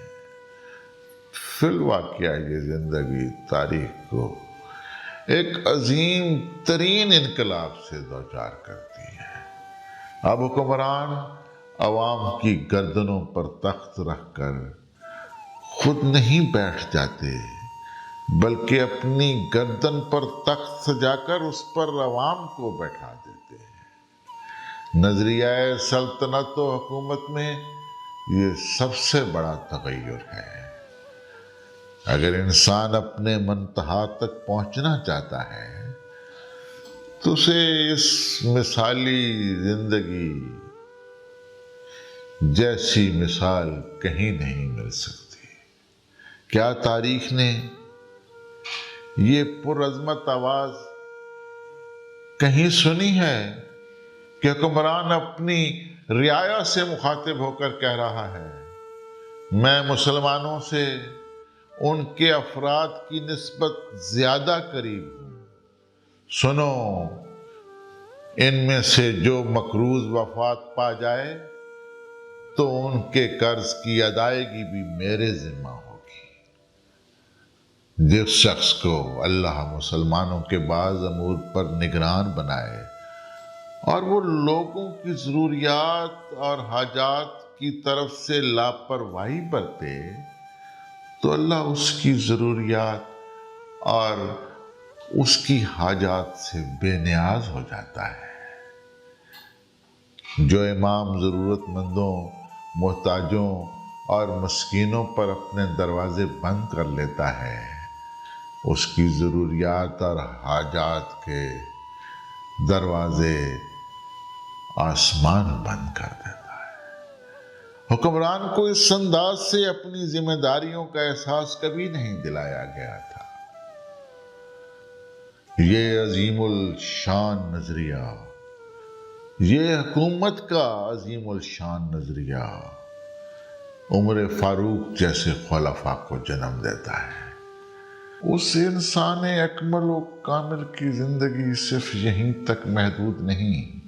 فی الواقعہ یہ زندگی تاریخ کو ایک عظیم ترین انقلاب سے دوچار کرتی ہے۔ اب حکمران عوام کی گردنوں پر تخت رکھ کر خود نہیں بیٹھ جاتے، بلکہ اپنی گردن پر تخت سجا کر اس پر عوام کو بیٹھا دیتے ہیں۔ نظریہ سلطنت و حکومت میں یہ سب سے بڑا تغیر ہے۔ اگر انسان اپنے منتہا تک پہنچنا چاہتا ہے تو اسے اس مثالی زندگی جیسی مثال کہیں نہیں مل سکتی۔ کیا تاریخ نے یہ پرعظمت آواز کہیں سنی ہے کہ حکمران اپنی رعایا سے مخاطب ہو کر کہہ رہا ہے، میں مسلمانوں سے ان کے افراد کی نسبت زیادہ قریب ہوں، سنو، ان میں سے جو مقروض وفات پا جائے تو ان کے قرض کی ادائیگی بھی میرے ذمہ ہوگی۔ جس شخص کو اللہ مسلمانوں کے بعض امور پر نگران بنائے اور وہ لوگوں کی ضروریات اور حاجات کی طرف سے لاپرواہی برتے تو اللہ اس کی ضروریات اور اس کی حاجات سے بے نیاز ہو جاتا ہے۔ جو امام ضرورت مندوں، محتاجوں اور مسکینوں پر اپنے دروازے بند کر لیتا ہے، اس کی ضروریات اور حاجات کے دروازے آسمان بند کر دیتا ہے۔ حکمران کو اس انداز سے اپنی ذمہ داریوں کا احساس کبھی نہیں دلایا گیا تھا۔ یہ عظیم الشان نظریہ، یہ حکومت کا عظیم الشان نظریہ عمر فاروق جیسے خلفاء کو جنم دیتا ہے۔ اس انسان اکمل و کامل کی زندگی صرف یہیں تک محدود نہیں،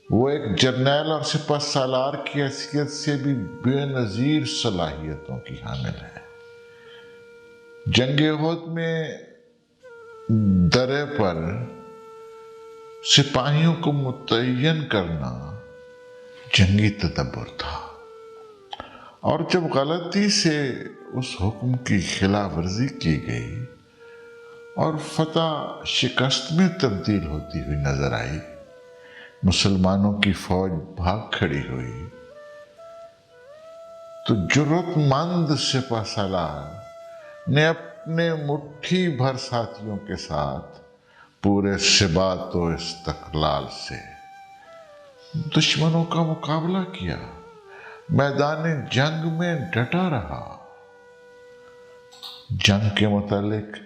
وہ ایک جرنیل اور سپہ سالار کی حیثیت سے بھی بے نظیر صلاحیتوں کی حامل ہے۔ جنگ احد میں درے پر سپاہیوں کو متعین کرنا جنگی تدبر تھا، اور جب غلطی سے اس حکم کی خلاف ورزی کی گئی اور فتح شکست میں تبدیل ہوتی ہوئی نظر آئی، مسلمانوں کی فوج بھاگ کھڑی ہوئی تو جرأت مند سپہ سالار نے اپنے مٹھی بھر ساتھیوں کے ساتھ پورے ثبات و استقلال سے دشمنوں کا مقابلہ کیا، میدان جنگ میں ڈٹا رہا۔ جنگ کے متعلق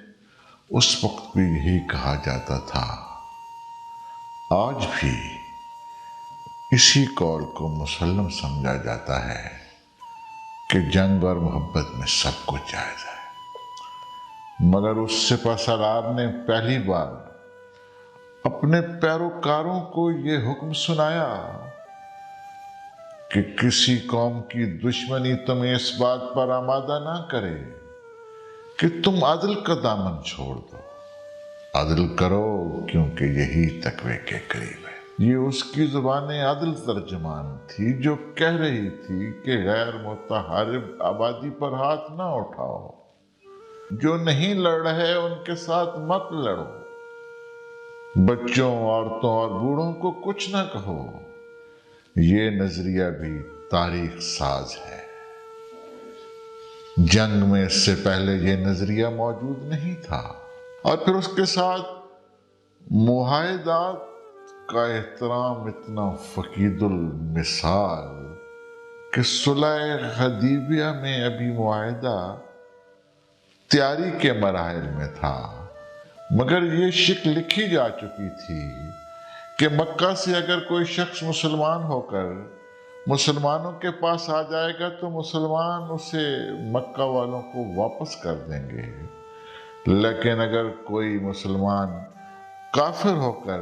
اس وقت بھی یہی کہا جاتا تھا، آج بھی اسی قول کو مسلم سمجھا جاتا ہے کہ جنگ اور محبت میں سب کچھ جائز ہے۔ مگر اس سپہ سالار نے پہلی بار اپنے پیروکاروں کو یہ حکم سنایا کہ کسی قوم کی دشمنی تمہیں اس بات پر آمادہ نہ کرے کہ تم عدل کا دامن چھوڑ دو۔ عدل کرو کیونکہ یہی تقوی کے قریب ہے۔ یہ اس کی زبان عدل ترجمان تھی جو کہہ رہی تھی کہ غیر متحارب آبادی پر ہاتھ نہ اٹھاؤ، جو نہیں لڑ رہے ان کے ساتھ مت لڑو، بچوں، عورتوں اور بوڑھوں کو کچھ نہ کہو۔ یہ نظریہ بھی تاریخ ساز ہے۔ جنگ میں اس سے پہلے یہ نظریہ موجود نہیں تھا، اور پھر اس کے ساتھ معاہدات کا احترام اتنا فقید المثال کہ صلح حدیبیہ میں ابھی معاہدہ تیاری کے مراحل میں تھا، مگر یہ شک لکھی جا چکی تھی کہ مکہ سے اگر کوئی شخص مسلمان ہو کر مسلمانوں کے پاس آ جائے گا تو مسلمان اسے مکہ والوں کو واپس کر دیں گے، لیکن اگر کوئی مسلمان کافر ہو کر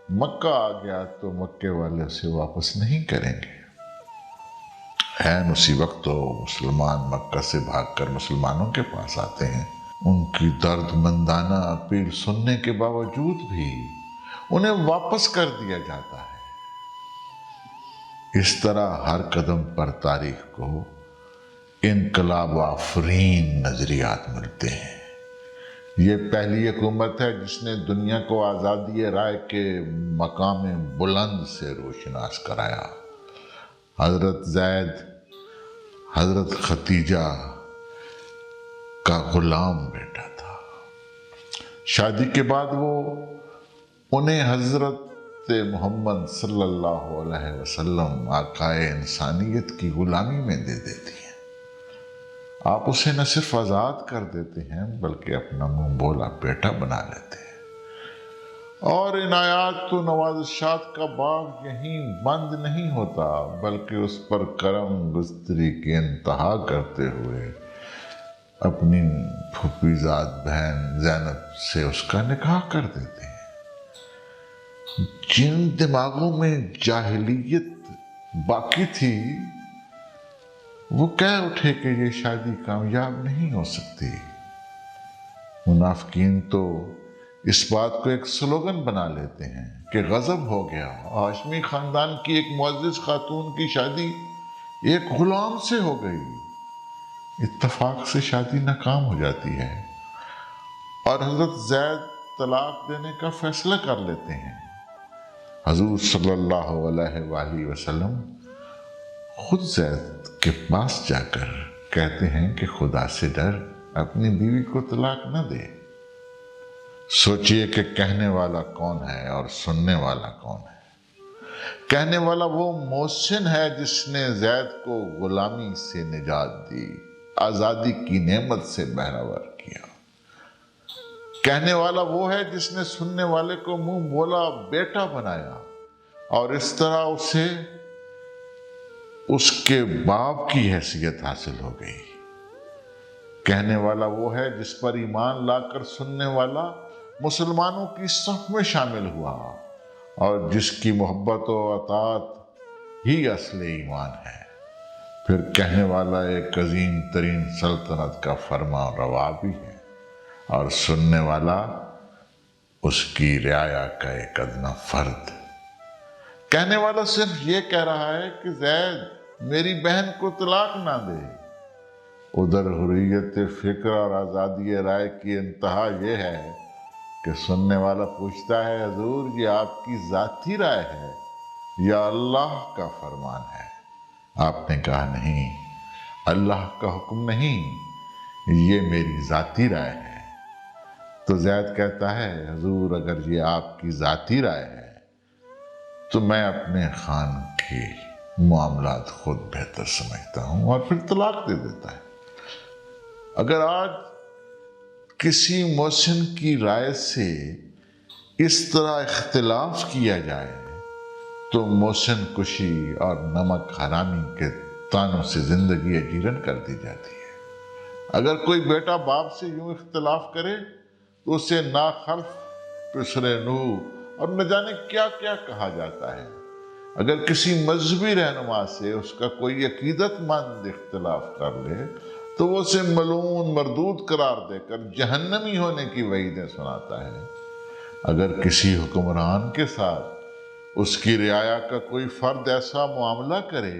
مکہ آ گیا تو مکے والے اسے واپس نہیں کریں گے۔ اسی وقت تو مسلمان مکہ سے بھاگ کر مسلمانوں کے پاس آتے ہیں، ان کی درد مندانہ اپیل سننے کے باوجود بھی انہیں واپس کر دیا جاتا ہے۔ اس طرح ہر قدم پر تاریخ کو انقلاب آفرین نظریات ملتے ہیں۔ یہ پہلی حکومت ہے جس نے دنیا کو آزادی رائے کے مقام بلند سے روشناس کرایا۔ حضرت زید حضرت خدیجہ کا غلام بیٹا تھا۔ شادی کے بعد وہ انہیں حضرت محمد صلی اللہ علیہ وسلم آقائے انسانیت کی غلامی میں دے دیتی ہیں۔ آپ اسے نہ صرف آزاد کر دیتے ہیں بلکہ اپنا منہ بولا بیٹا بنا لیتے ہیں۔ اور عنایات و نوازشات کا باغ یہیں بند نہیں ہوتا بلکہ اس پر کرم گزری کی انتہا کرتے ہوئے اپنی پھوپھی زاد بہن زینب سے اس کا نکاح کر دیتے ہیں۔ جن دماغوں میں جاہلیت باقی تھی وہ کہہ اٹھے کہ یہ شادی کامیاب نہیں ہو سکتی۔ منافقین تو اس بات کو ایک سلوگن بنا لیتے ہیں کہ غضب ہو گیا، ہاشمی خاندان کی ایک معزز خاتون کی شادی ایک غلام سے ہو گئی۔ اتفاق سے شادی ناکام ہو جاتی ہے اور حضرت زید طلاق دینے کا فیصلہ کر لیتے ہیں۔ حضور صلی اللہ علیہ وآلہ وسلم خود زید کے پاس جا کر کہتے ہیں کہ خدا سے ڈر، اپنی بیوی کو طلاق نہ دے۔ سوچئے کہ کہنے والا کون ہے اور سننے والا کون ہے۔ کہنے والا وہ محسن ہے جس نے زید کو غلامی سے نجات دی، آزادی کی نعمت سے بہرور کیا۔ کہنے والا وہ ہے جس نے سننے والے کو منہ بولا بیٹا بنایا اور اس طرح اسے اس کے باپ کی حیثیت حاصل ہو گئی۔ کہنے والا وہ ہے جس پر ایمان لا کر سننے والا مسلمانوں کی صف میں شامل ہوا اور جس کی محبت و اطاعت ہی اصل ایمان ہے۔ پھر کہنے والا ایک عظیم ترین سلطنت کا فرما روا بھی ہے اور سننے والا اس کی رعایا کا ایک ادنا فرد۔ کہنے والا صرف یہ کہہ رہا ہے کہ زید میری بہن کو طلاق نہ دے۔ ادھر حریت فکر اور آزادی رائے کی انتہا یہ ہے کہ سننے والا پوچھتا ہے حضور یہ آپ کی ذاتی رائے ہے یا اللہ کا فرمان ہے؟ آپ نے کہا نہیں، اللہ کا حکم نہیں، یہ میری ذاتی رائے ہے۔ تو زید کہتا ہے حضور اگر یہ آپ کی ذاتی رائے ہے تو میں اپنے خان کے معاملات خود بہتر سمجھتا ہوں، اور پھر طلاق دے دیتا ہے۔ اگر آج کسی محسن کی رائے سے اس طرح اختلاف کیا جائے تو محسن کشی اور نمک حرامی کے طعنوں سے زندگی اجیرن کر دی جاتی ہے۔ اگر کوئی بیٹا باپ سے یوں اختلاف کرے تو اسے ناخلف، پسر نوح اور نہ جانے کیا کیا کہا جاتا ہے۔ اگر کسی مذہبی رہنما سے اس کا کوئی عقیدت مند اختلاف کر لے تو وہ اسے ملعون مردود قرار دے کر جہنمی ہونے کی وعیدیں سناتا ہے۔ اگر کسی حکمران کے ساتھ اس کی رعایا کا کوئی فرد ایسا معاملہ کرے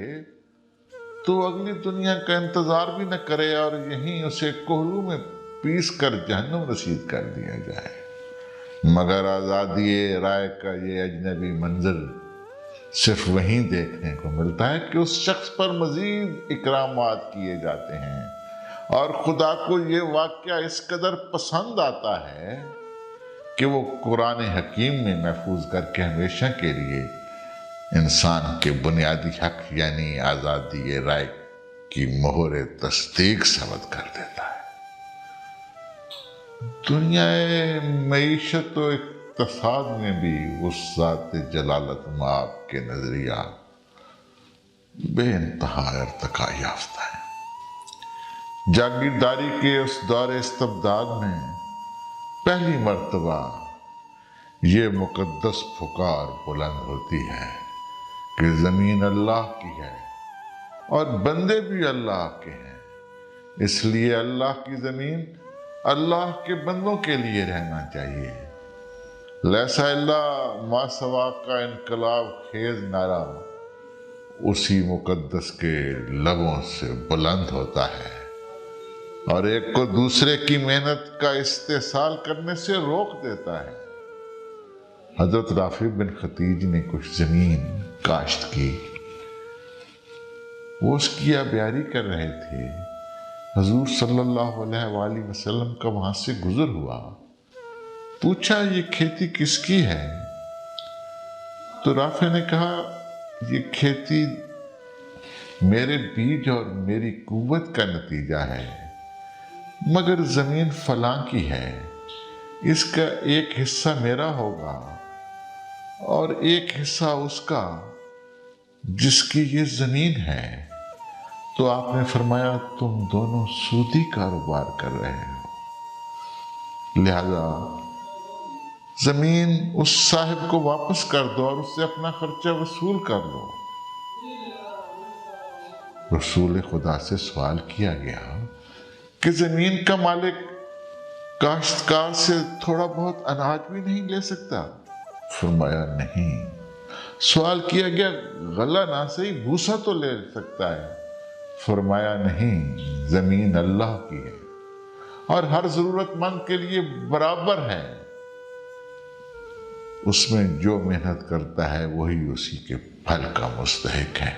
تو اگلی دنیا کا انتظار بھی نہ کرے اور یہیں اسے کوہلو میں پیس کر جہنم رسید کر دیا جائے۔ مگر آزادی رائے کا یہ اجنبی منظر صرف وہیں دیکھنے کو ملتا ہے کہ اس شخص پر مزید اکرامات کیے جاتے ہیں، اور خدا کو یہ واقعہ اس قدر پسند آتا ہے کہ وہ قرآن حکیم میں محفوظ کر کے ہمیشہ کے لیے انسان کے بنیادی حق یعنی آزادی رائے کی مہر تصدیق ثبت کر دیتا ہے۔ دنیا معیشت و اقتصاد میں بھی اس ذات جلالت مآب کے نظریات بے انتہا ارتقا یافتہ ہیں۔ جاگیرداری کے اس دور استبداد میں پہلی مرتبہ یہ مقدس پکار بلند ہوتی ہے کہ زمین اللہ کی ہے اور بندے بھی اللہ کے ہیں، اس لیے اللہ کی زمین اللہ کے بندوں کے لیے رہنا چاہیے۔ لیسا اللہ ما سوا کا انقلاب خیز نعرہ اسی مقدس کے لبوں سے بلند ہوتا ہے اور ایک کو دوسرے کی محنت کا استحصال کرنے سے روک دیتا ہے۔ حضرت رافع بن خدیج نے کچھ زمین کاشت کی، وہ اس کی آبیاری کر رہے تھے۔ حضور صلی اللہ علیہ وآلہ وسلم کا وہاں سے گزر ہوا، پوچھا یہ کھیتی کس کی ہے؟ تو رافع نے کہا یہ کھیتی میرے بیج اور میری قوت کا نتیجہ ہے، مگر زمین فلاں کی ہے، اس کا ایک حصہ میرا ہوگا اور ایک حصہ اس کا جس کی یہ زمین ہے۔ تو آپ نے فرمایا تم دونوں سودی کاروبار کر رہے ہو، لہذا زمین اس صاحب کو واپس کر دو اور اس سے اپنا خرچہ وصول کر لو۔ رسول خدا سے سوال کیا گیا کہ زمین کا مالک کاشتکار سے تھوڑا بہت اناج بھی نہیں لے سکتا؟ فرمایا نہیں۔ سوال کیا گیا غلہ نہ صحیح بھوسا تو لے سکتا ہے؟ فرمایا نہیں، زمین اللہ کی ہے اور ہر ضرورت مند کے لیے برابر ہے، اس میں جو محنت کرتا ہے وہی اسی کے پھل کا مستحق ہے۔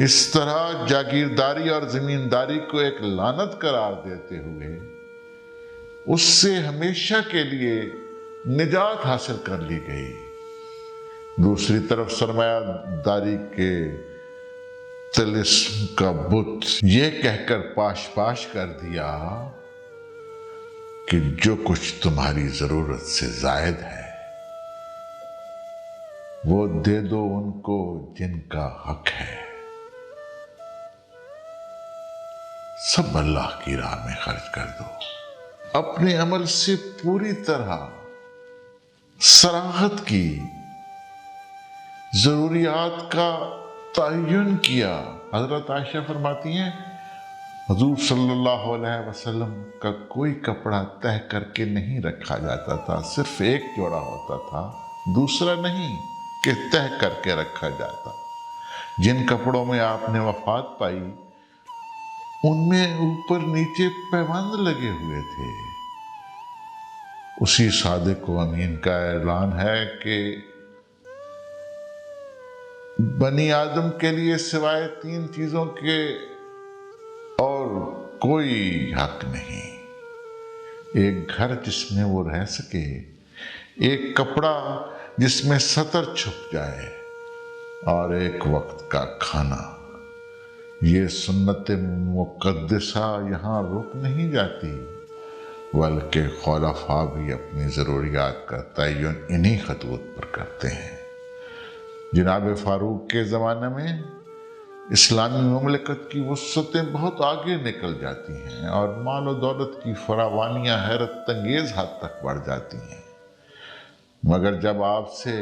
اس طرح جاگیرداری اور زمینداری کو ایک لعنت قرار دیتے ہوئے اس سے ہمیشہ کے لیے نجات حاصل کر لی گئی۔ دوسری طرف سرمایہ داری کے طلسم کا بت یہ کہہ کر پاش پاش کر دیا کہ جو کچھ تمہاری ضرورت سے زائد ہے وہ دے دو ان کو جن کا حق ہے، سب اللہ کی راہ میں خرچ کر دو۔ اپنے عمل سے پوری طرح صراحت کی، ضروریات کا تعین کیا۔ حضرت عائشہ فرماتی ہیں حضور صلی اللہ علیہ وسلم کا کوئی کپڑا تہہ کر کے نہیں رکھا جاتا تھا، صرف ایک جوڑا ہوتا تھا، دوسرا نہیں کہ تہہ کر کے رکھا جاتا۔ جن کپڑوں میں آپ نے وفات پائی ان میں اوپر نیچے پیوند لگے ہوئے تھے۔ اسی صادق و امین کا اعلان ہے کہ بنی آدم کے لیے سوائے 3 چیزوں کے اور کوئی حق نہیں: ایک گھر جس میں وہ رہ سکے، ایک کپڑا جس میں سطر چھپ جائے، اور ایک وقت کا کھانا۔ یہ سنت مقدسہ یہاں رک نہیں جاتی، بلکہ خلفاء بھی اپنی ضروریات کا تعین انہی خطوط پر کرتے ہیں۔ جناب فاروق کے زمانے میں اسلامی مملکت کی وسعتیں بہت آگے نکل جاتی ہیں اور مال و دولت کی فراوانیاں حیرت انگیز حد تک بڑھ جاتی ہیں، مگر جب آپ سے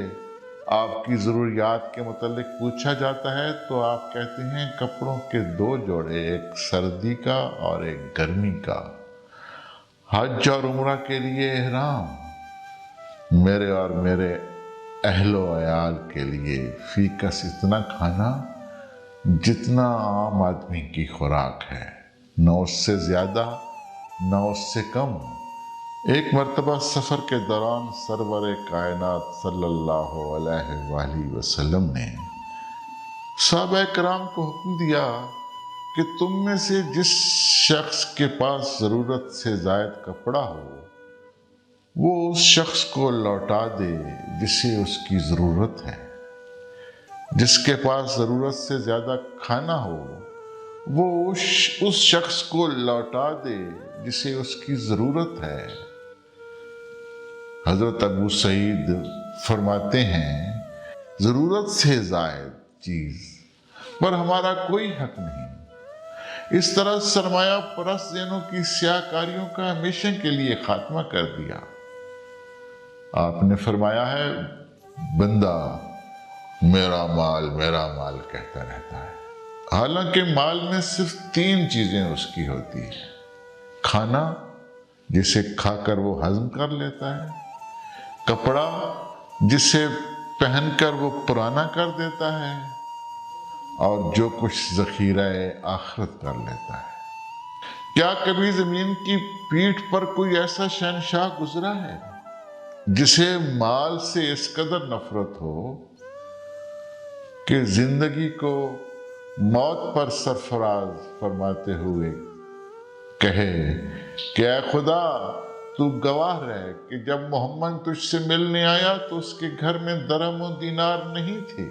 آپ کی ضروریات کے متعلق پوچھا جاتا ہے تو آپ کہتے ہیں کپڑوں کے 2 جوڑے، ایک سردی کا اور ایک گرمی کا، حج اور عمرہ کے لیے احرام، میرے اور میرے اہل و عیال کے لیے فی کس اتنا کھانا جتنا عام آدمی کی خوراک ہے، نہ اس سے زیادہ نہ اس سے کم۔ ایک مرتبہ سفر کے دوران سرور کائنات صلی اللہ علیہ وآلہ وسلم نے صحابہ کرام کو حکم دیا کہ تم میں سے جس شخص کے پاس ضرورت سے زائد کپڑا ہو وہ اس شخص کو لوٹا دے جسے اس کی ضرورت ہے، جس کے پاس ضرورت سے زیادہ کھانا ہو وہ اس شخص کو لوٹا دے جسے اس کی ضرورت ہے۔ حضرت ابو سعید فرماتے ہیں ضرورت سے زائد چیز پر ہمارا کوئی حق نہیں۔ اس طرح سرمایہ پرست ذہنوں کی سیاہ کاریوں کا ہمیشہ کے لیے خاتمہ کر دیا۔ آپ نے فرمایا ہے بندہ میرا مال کہتا رہتا ہے، حالانکہ مال میں صرف 3 چیزیں اس کی ہوتی ہیں: کھانا جسے کھا کر وہ ہضم کر لیتا ہے، کپڑا جسے پہن کر وہ پرانا کر دیتا ہے، اور جو کچھ ذخیرہ آخرت کر لیتا ہے۔ کیا کبھی زمین کی پیٹھ پر کوئی ایسا شہنشاہ گزرا ہے جسے مال سے اس قدر نفرت ہو کہ زندگی کو موت پر سرفراز فرماتے ہوئے کہے کہ اے خدا تو گواہ رہے کہ جب محمد تجھ سے ملنے آیا تو اس کے گھر میں درہم و دینار نہیں تھے،